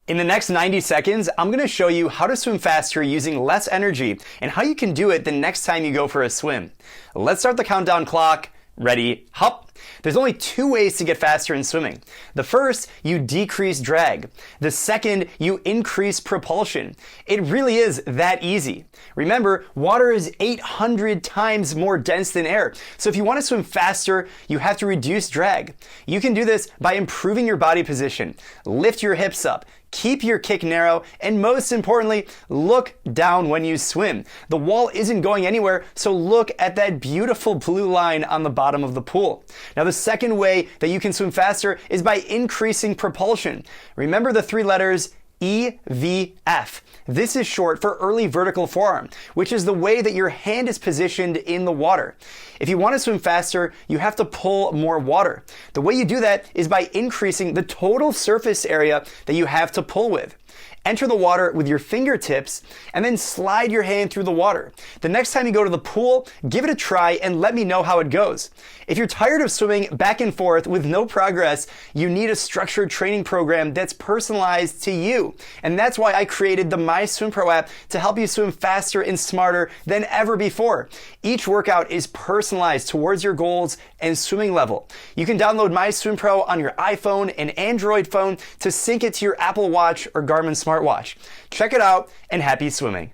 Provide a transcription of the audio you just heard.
In the next 90 seconds, I'm going to show you how to swim faster using less energy and how you can do it the next time you go for a swim. Let's start the countdown clock. Ready, hop. There's only two ways to get faster in swimming. The first, you decrease drag. The second, you increase propulsion. It really is that easy. Remember, water is 800 times more dense than air. So if you want to swim faster, you have to reduce drag. You can do this by improving your body position. Lift your hips up. Keep your kick narrow, and most importantly, look down when you swim. The wall isn't going anywhere, so look at that beautiful blue line on the bottom of the pool. Now, the second way that you can swim faster is by increasing propulsion. Remember the three letters E.V.F. This is short for early vertical forearm, which is the way that your hand is positioned in the water. If you want to swim faster, you have to pull more water. The way you do that is by increasing the total surface area that you have to pull with. Enter the water with your fingertips and then slide your hand through the water. The next time you go to the pool, give it a try and let me know how it goes. If you're tired of swimming back and forth with no progress, you need a structured training program that's personalized to you. And that's why I created the MySwimPro app to help you swim faster and smarter than ever before. Each workout is personalized towards your goals and swimming level. You can download MySwimPro on your iPhone and Android phone to sync it to your Apple Watch or Garmin smartwatch. Check it out and happy swimming.